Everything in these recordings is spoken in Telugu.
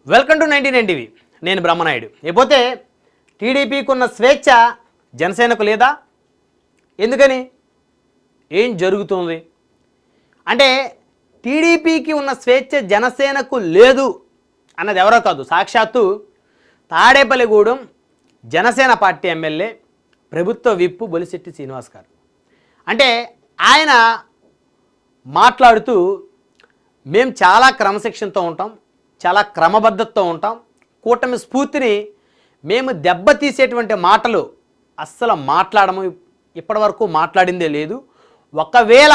Welcome to 99 TV. నేను బ్రహ్మనాయుడు. ఇకపోతే టీడీపీకి ఉన్న స్వేచ్ఛ జనసేనకు లేదా? ఎందుకని? ఏం జరుగుతుంది అంటే టీడీపీకి ఉన్న స్వేచ్ఛ జనసేనకు లేదు అన్నది ఎవరో కాదు, సాక్షాత్తు తాడేపల్లిగూడెం జనసేన పార్టీ ఎమ్మెల్యే ప్రభుత్వ విప్పు బొలిశెట్టి శ్రీనివాస్ గారు. అంటే ఆయన మాట్లాడుతూ మేము చాలా క్రమశిక్షణతో ఉంటాం, చాలా క్రమబద్ధతతో ఉంటాం, కూటమి స్ఫూర్తిని మేము దెబ్బతీసేటువంటి మాటలు అస్సలు మాట్లాడము, ఇప్పటివరకు మాట్లాడిందే లేదు. ఒకవేళ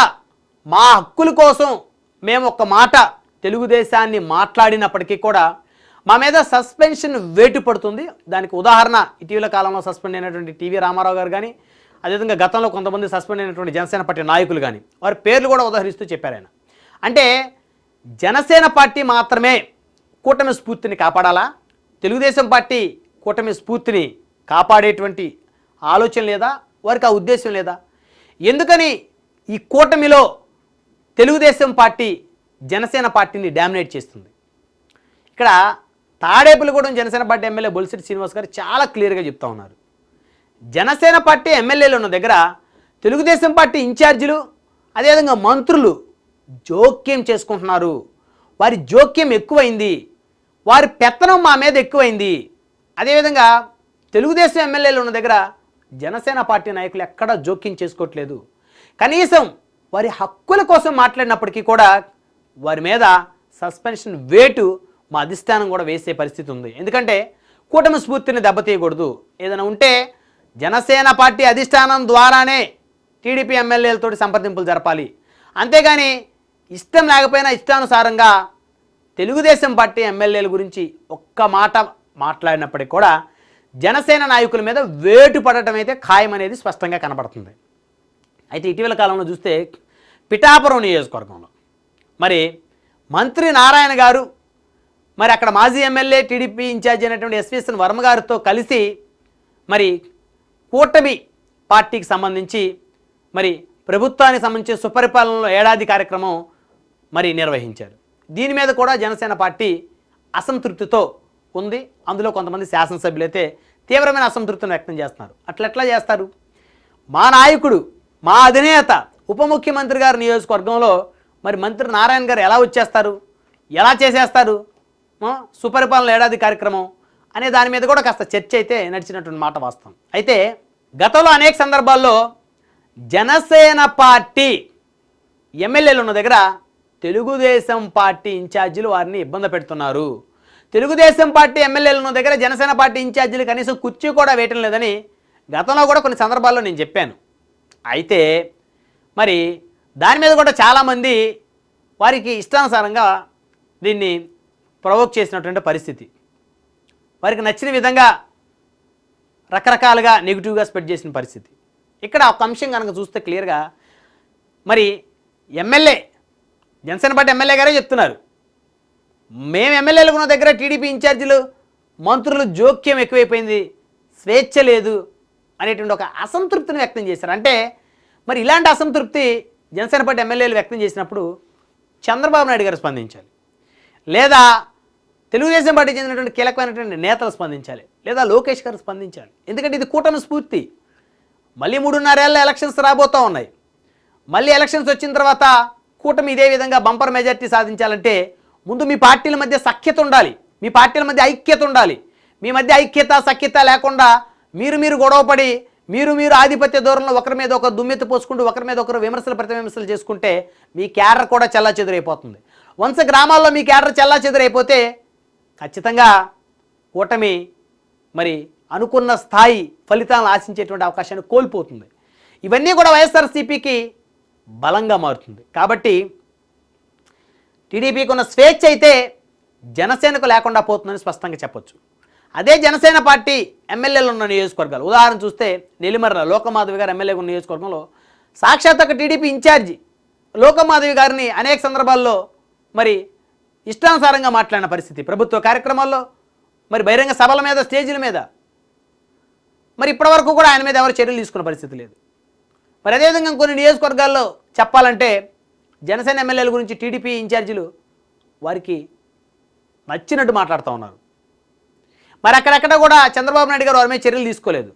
మా హక్కుల కోసం మేము ఒక మాట తెలుగుదేశాన్ని మాట్లాడినప్పటికీ కూడా మా మీద సస్పెన్షన్ వేటు పడుతుంది. దానికి ఉదాహరణ ఇటీవల కాలంలో సస్పెండ్ అయినటువంటి టీవీ రామారావు గారు కానీ, అదేవిధంగా గతంలో కొంతమంది సస్పెండ్ అయినటువంటి జనసేన పార్టీ నాయకులు కానీ వారి పేర్లు కూడా ఉదాహరిస్తూ చెప్పారు ఆయన. అంటే జనసేన పార్టీ మాత్రమే కూటమి స్ఫూర్తిని కాపాడాలా? తెలుగుదేశం పార్టీ కూటమి స్ఫూర్తిని కాపాడేటువంటి ఆలోచన లేదా? వారికి ఆ ఉద్దేశం లేదా? ఎందుకని ఈ కూటమిలో తెలుగుదేశం పార్టీ జనసేన పార్టీని డామినేట్ చేస్తుంది? ఇక్కడ తాడేపల్లిగూడెం జనసేన పార్టీ ఎమ్మెల్యే బొలిశెట్టి శ్రీనివాస్ గారు చాలా క్లియర్గా చెప్తా ఉన్నారు. జనసేన పార్టీ ఎమ్మెల్యేలు ఉన్న దగ్గర తెలుగుదేశం పార్టీ ఇన్ఛార్జీలు అదేవిధంగా మంత్రులు జోక్యం చేసుకుంటున్నారు. వారి జోక్యం ఎక్కువైంది, వారి పెత్తనం మా మీద ఎక్కువైంది. అదేవిధంగా తెలుగుదేశం ఎమ్మెల్యేలు ఉన్న దగ్గర జనసేన పార్టీ నాయకులు ఎక్కడా జోక్యం చేసుకోవట్లేదు. కనీసం వారి హక్కుల కోసం మాట్లాడినప్పటికీ కూడా వారి మీద సస్పెన్షన్ వేటు మా అధిష్టానం కూడా వేసే పరిస్థితి ఉంది. ఎందుకంటే కూటమి స్ఫూర్తిని దెబ్బతీయకూడదు. ఏదైనా ఉంటే జనసేన పార్టీ అధిష్టానం ద్వారానే టీడీపీ ఎమ్మెల్యేలతో సంప్రదింపులు జరపాలి. అంతేగాని ఇష్టం లేకపోయినా ఇష్టానుసారంగా తెలుగుదేశం పార్టీ ఎమ్మెల్యేల గురించి ఒక్క మాట మాట్లాడినప్పటికీ కూడా జనసేన నాయకుల మీద వేటు పడటం అయితే ఖాయమనేది స్పష్టంగా కనబడుతుంది. అయితే ఇటీవల కాలంలో చూస్తే పిఠాపురం నియోజకవర్గంలో మరి మంత్రి నారాయణ గారు మరి అక్కడ మాజీ ఎమ్మెల్యే టీడీపీ ఇన్ఛార్జి అయినటువంటి ఎస్విఎస్ఎన్ వర్మ గారితో కలిసి మరి కూటమి పార్టీకి సంబంధించి మరి ప్రభుత్వానికి సంబంధించి సుపరిపాలనలో ఏడాది కార్యక్రమం మరి నిర్వహించారు. దీని మీద కూడా జనసేన పార్టీ అసంతృప్తితో ఉంది. అందులో కొంతమంది శాసనసభ్యులు అయితే తీవ్రమైన అసంతృప్తిని వ్యక్తం చేస్తున్నారు. అట్లెట్లా చేస్తారు? మా నాయకుడు, మా అధినేత, ఉప ముఖ్యమంత్రి గారి నియోజకవర్గంలో మరి మంత్రి నారాయణ గారు ఎలా వచ్చేస్తారు, ఎలా చేసేస్తారు సుపరిపాలన ఏడాది కార్యక్రమం అనే దాని మీద కూడా కాస్త చర్చ అయితే నడిచినటువంటి మాట వాస్తవం. అయితే గతంలో అనేక సందర్భాల్లో జనసేన పార్టీ ఎమ్మెల్యేలు ఉన్న దగ్గర తెలుగుదేశం పార్టీ ఇన్ఛార్జీలు వారిని ఇబ్బంది పెడుతున్నారు. తెలుగుదేశం పార్టీ ఎమ్మెల్యేలు ఉన్న దగ్గర జనసేన పార్టీ ఇన్ఛార్జీలు కనీసం కుర్చీ కూడా వేయటం లేదని గతంలో కూడా కొన్ని సందర్భాల్లో నేను చెప్పాను. అయితే మరి దాని మీద కూడా చాలామంది వారికి ఇష్టానుసారంగా దీన్ని ప్రొవోక్ చేసినటువంటి పరిస్థితి, వారికి నచ్చిన విధంగా రకరకాలుగా నెగిటివ్గా స్ప్రెడ్ చేసిన పరిస్థితి. ఇక్కడ ఒక అంశం కనుక చూస్తే క్లియర్గా మరి ఎమ్మెల్యే జనసేన పార్టీ ఎమ్మెల్యే గారే చెప్తున్నారు, మేము ఎమ్మెల్యేలకు ఉన్న దగ్గర టీడీపీ ఇన్ఛార్జీలు మంత్రులు జోక్యం ఎక్కువైపోయింది, స్వేచ్ఛ లేదు అనేటువంటి ఒక అసంతృప్తిని వ్యక్తం చేశారు. అంటే మరి ఇలాంటి అసంతృప్తి జనసేన పార్టీ ఎమ్మెల్యేలు వ్యక్తం చేసినప్పుడు చంద్రబాబు నాయుడు గారు స్పందించాలి, లేదా తెలుగుదేశం పార్టీ చెందినటువంటి కీలకమైనటువంటి నేతలు స్పందించాలి, లేదా లోకేష్ గారు స్పందించాలి. ఎందుకంటే ఇది కూటమి స్ఫూర్తి. మళ్ళీ 3.5 ఏళ్ళ ఎలక్షన్స్ రాబోతూ ఉన్నాయి. మళ్ళీ ఎలక్షన్స్ వచ్చిన తర్వాత కూటమి ఇదే విధంగా బంపర్ మెజార్టీ సాధించాలంటే ముందు మీ పార్టీల మధ్య సఖ్యత ఉండాలి, మీ పార్టీల మధ్య ఐక్యత ఉండాలి. మీ మధ్య ఐక్యత సఖ్యత లేకుండా మీరు గొడవపడి మీరు ఆధిపత్య దూరంలో ఒకరి మీద ఒకరు దుమ్మెత్తి పోసుకుంటూ ఒకరి మీద ఒకరు విమర్శలు ప్రతి విమర్శలు చేసుకుంటే మీ క్యాడర్ కూడా చెల్లాచెదురైపోతుంది. వన్స్ గ్రామాల్లో మీ క్యాడర్ చెల్లాచెదురైపోతే ఖచ్చితంగా కూటమి మరి అనుకున్న స్థాయి ఫలితాలను ఆశించేటువంటి అవకాశాన్ని కోల్పోతుంది. ఇవన్నీ కూడా వైఎస్ఆర్సీపీకి బలంగా మారుతుంది. కాబట్టి టీడీపీకి ఉన్న స్వేచ్ఛ అయితే జనసేనకు లేకుండా పోతుందని స్పష్టంగా చెప్పొచ్చు. అదే జనసేన పార్టీ ఎమ్మెల్యేలు ఉన్న నియోజకవర్గాలు ఉదాహరణ చూస్తే నెల్లిమర్ల లోకమాధవి గారు ఎమ్మెల్యే ఉన్న నియోజకవర్గంలో సాక్షాత్ ఒక టీడీపీ ఇన్ఛార్జి లోకమాధవి గారిని అనేక సందర్భాల్లో మరి ఇష్టానుసారంగా మాట్లాడిన పరిస్థితి, ప్రభుత్వ కార్యక్రమాల్లో మరి బహిరంగ సభల మీద స్టేజీల మీద మరి ఇప్పటివరకు కూడా ఆయన మీద ఎవరు చర్యలు తీసుకున్న పరిస్థితి లేదు. మరి అదేవిధంగా కొన్ని నియోజకవర్గాల్లో చెప్పాలంటే జనసేన ఎమ్మెల్యేల గురించి టీడీపీ ఇన్ఛార్జీలు వారికి నచ్చినట్టు మాట్లాడుతూ ఉన్నారు. మరి అక్కడెక్కడ కూడా చంద్రబాబు నాయుడు గారు వారి మీద చర్యలు తీసుకోలేదు.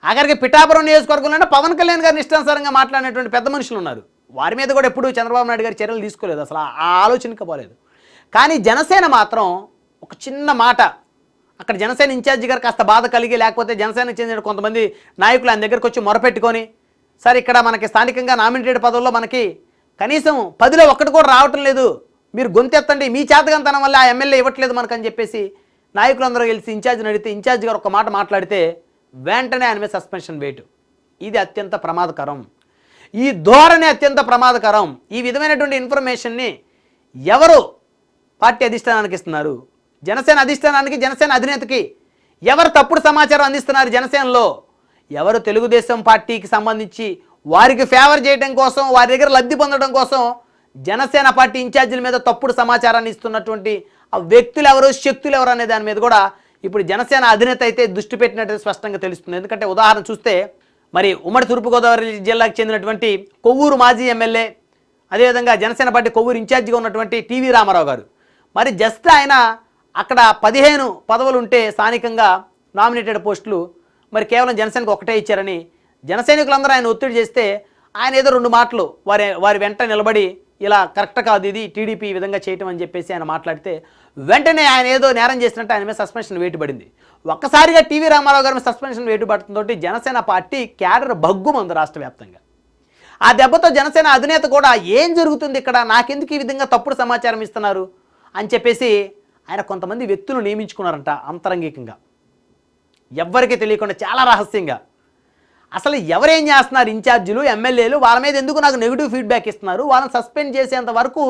ఆఖరికి పిఠాపురం నియోజకవర్గంలో పవన్ కళ్యాణ్ గారిని ఇష్టానుసారంగా మాట్లాడినటువంటి పెద్ద మనుషులు ఉన్నారు. వారి మీద కూడా ఎప్పుడు చంద్రబాబు నాయుడు గారు చర్యలు తీసుకోలేదు, అసలు ఆ ఆలోచనకి పోలేదు. కానీ జనసేన మాత్రం ఒక చిన్న మాట, అక్కడ జనసేన ఇన్ఛార్జి గారు కాస్త బాధ కలిగి, లేకపోతే జనసేనకు చెందిన కొంతమంది నాయకులు ఆయన దగ్గరకు వచ్చి మొరపెట్టుకొని, సార్ ఇక్కడ మనకి స్థానికంగా నామినేటెడ్ పదవుల్లో మనకి కనీసం 10లో 1 కూడా రావటం లేదు, మీరు గొంతెత్తండి, మీ చేతగంతనం వల్ల ఆ ఎమ్మెల్యే ఇవ్వట్లేదు మనకని చెప్పేసి నాయకులందరూ కలిసి ఇన్ఛార్జిని అడిగితే ఇన్ఛార్జి గారు ఒక మాట మాట్లాడితే వెంటనే ఆయన మీద సస్పెన్షన్ వేటు. ఇది అత్యంత ప్రమాదకరం, ఈ ధోరణి అత్యంత ప్రమాదకరం. ఈ విధమైనటువంటి ఇన్ఫర్మేషన్ని ఎవరు పార్టీ అధిష్టానానికి ఇస్తున్నారు? జనసేన అధిష్టానానికి, జనసేన అధినేతకి ఎవరు తప్పుడు సమాచారం అందిస్తున్నారు? జనసేనలో ఎవరు తెలుగుదేశం పార్టీకి సంబంధించి వారికి ఫేవర్ చేయడం కోసం, వారి దగ్గర లబ్ధి పొందడం కోసం జనసేన పార్టీ ఇన్ఛార్జీల మీద తప్పుడు సమాచారాన్ని ఇస్తున్నటువంటి ఆ వ్యక్తులు ఎవరు, శక్తులు ఎవరు అనే దాని మీద కూడా ఇప్పుడు జనసేన అధినేత అయితే దృష్టి పెట్టినట్టు స్పష్టంగా తెలుస్తుంది. ఎందుకంటే ఉదాహరణ చూస్తే మరి ఉమ్మడి తూర్పుగోదావరి జిల్లాకు చెందినటువంటి కొవ్వూరు మాజీ ఎమ్మెల్యే, అదేవిధంగా జనసేన పార్టీ కొవ్వూరు ఇన్ఛార్జిగా ఉన్నటువంటి టీవీ రామారావు గారు, మరి జస్ట్ ఆయన అక్కడ 15 పదవులు ఉంటే స్థానికంగా నామినేటెడ్ పోస్టులు మరి కేవలం జనసేనకు ఒకటే ఇచ్చారని జనసైనికులందరూ ఆయన ఒత్తిడి చేస్తే ఆయన ఏదో 2 మాటలు వారి వెంట నిలబడి ఇలా కరెక్ట్ కాదు, ఇది టీడీపీ ఈ విధంగా చేయటం అని చెప్పేసి ఆయన మాట్లాడితే వెంటనే ఆయన ఏదో నేరం చేసినట్టు ఆయన మీద సస్పెన్షన్ వేటు పడింది. ఒక్కసారిగా టీవీ రామారావు గారి మీద సస్పెన్షన్ వేటు పడుతుందో జనసేన పార్టీ క్యాడర్ భగ్గుమంది రాష్ట్ర వ్యాప్తంగా. ఆ దెబ్బతో జనసేన అధినేత కూడా ఏం జరుగుతుంది ఇక్కడ, నాకెందుకు ఈ విధంగా తప్పుడు సమాచారం ఇస్తున్నారు అని చెప్పేసి ఆయన కొంతమంది వ్యక్తులు నియమించుకున్నారంట అంతరంగికంగా, ఎవ్వరికీ తెలియకుండా చాలా రహస్యంగా. అసలు ఎవరేం చేస్తున్నారు ఇన్ఛార్జీలు, ఎమ్మెల్యేలు, వాళ్ళ మీద ఎందుకు నాకు నెగిటివ్ ఫీడ్బ్యాక్ ఇస్తున్నారు, వాళ్ళని సస్పెండ్ చేసేంత వరకు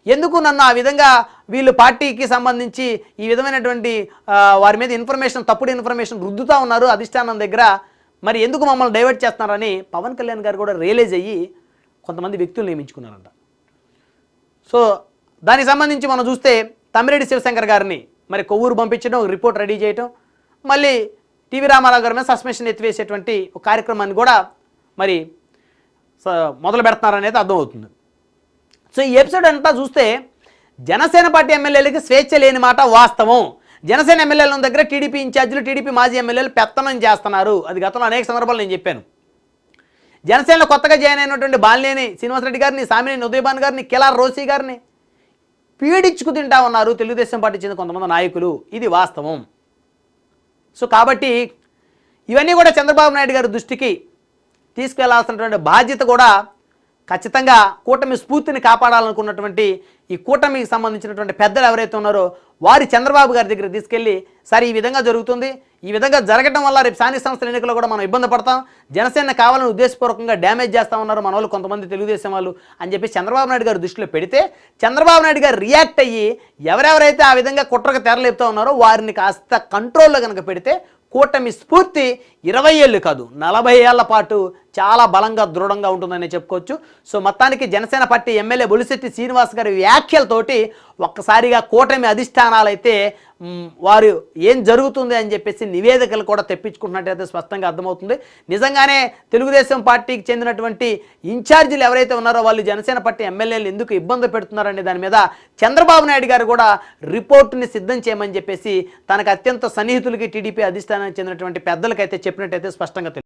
ఎందుకు నన్ను ఆ విధంగా వీళ్ళు పార్టీకి సంబంధించి ఈ విధమైనటువంటి వారి మీద ఇన్ఫర్మేషన్, తప్పుడు ఇన్ఫర్మేషన్ రుద్దుతూ ఉన్నారు అధిష్టానం దగ్గర, మరి ఎందుకు మమ్మల్ని డైవర్ట్ చేస్తున్నారని పవన్ కళ్యాణ్ గారు కూడా రియలైజ్ అయ్యి కొంతమంది వ్యక్తులు నియమించుకున్నారంట. సో దానికి సంబంధించి మనం చూస్తే తమ్మిరెడ్డి శివశంకర్ గారిని మరి కొవ్వూరు పంపించడం, రిపోర్ట్ రెడీ చేయటం, మళ్ళీ టీవీ రామారావు గారి మీద సస్పెన్షన్ ఎత్తివేసేటువంటి ఒక కార్యక్రమాన్ని కూడా మరి మొదలు పెడుతున్నారనేది అర్థమవుతుంది. సో ఈ ఎపిసోడ్ అంతా చూస్తే జనసేన పార్టీ ఎమ్మెల్యేలకి స్వేచ్ఛ లేని మాట వాస్తవం. జనసేన ఎమ్మెల్యేల దగ్గర టీడీపీ ఇన్ఛార్జీలు, టీడీపీ మాజీ ఎమ్మెల్యేలు పెత్తనం చేస్తున్నారు. అది గతంలో అనేక సందర్భాలు నేను చెప్పాను. జనసేనలో కొత్తగా జాయిన్ అయినటువంటి బాలినేని శ్రీనివాసరెడ్డి గారిని, సామినేని ఉదయభాన్ గారిని, కెలార్ రోసీ గారిని పీడించుకు తింటా ఉన్నారు తెలుగుదేశం పార్టీ చెందిన కొంతమంది నాయకులు. ఇది వాస్తవం. సో కాబట్టి ఇవన్నీ కూడా చంద్రబాబు నాయుడు గారి దృష్టికి తీసుకెళ్లాల్సినటువంటి బాధ్యత కూడా ఖచ్చితంగా కూటమి స్ఫూర్తిని కాపాడాలనుకున్నటువంటి ఈ కూటమికి సంబంధించినటువంటి పెద్దలు ఎవరైతే ఉన్నారో వారి చంద్రబాబు గారి దగ్గర తీసుకెళ్ళి, సరే ఈ విధంగా జరుగుతుంది, ఈ విధంగా జరగడం వల్ల రేపు స్థానిక సంస్థల ఎన్నికల్లో కూడా మనం ఇబ్బంది పడతాం, జనసేన కావాలని ఉద్దేశపూర్వకంగా డ్యామేజ్ చేస్తూ ఉన్నారు మన వాళ్ళు కొంతమంది తెలుగుదేశం వాళ్ళు అని చెప్పి చంద్రబాబు నాయుడు గారు దృష్టిలో పెడితే చంద్రబాబు నాయుడు గారు రియాక్ట్ అయ్యి ఎవరెవరైతే ఆ విధంగా కుట్రకు తెరలేపుతూ ఉన్నారో వారిని కాస్త కంట్రోల్లో కనుక పెడితే కూటమి స్ఫూర్తి 20 ఏళ్ళు కాదు 40 ఏళ్ల పాటు చాలా బలంగా దృఢంగా ఉంటుందని చెప్పుకోవచ్చు. సో మొత్తానికి జనసేన పార్టీ ఎమ్మెల్యే బొలిశెట్టి శ్రీనివాస్ గారి వ్యాఖ్యలతోటి ఒక్కసారిగా కూటమి అధిష్టానాలైతే వారు ఏం జరుగుతుంది అని చెప్పేసి నివేదికలు కూడా తెప్పించుకుంటున్నట్టయితే స్పష్టంగా అర్థమవుతుంది. నిజంగానే తెలుగుదేశం పార్టీకి చెందినటువంటి ఇన్ఛార్జీలు ఎవరైతే ఉన్నారో వాళ్ళు జనసేన పార్టీ ఎమ్మెల్యేలు ఎందుకు ఇబ్బంది పెడుతున్నారనే దాని మీద చంద్రబాబు నాయుడు గారు కూడా రిపోర్టుని సిద్ధం చేయమని చెప్పేసి తనకు అత్యంత సన్నిహితులకి టీడీపీ అధిష్టానానికి చెందినటువంటి పెద్దలకైతే చెప్పినట్టయితే స్పష్టంగా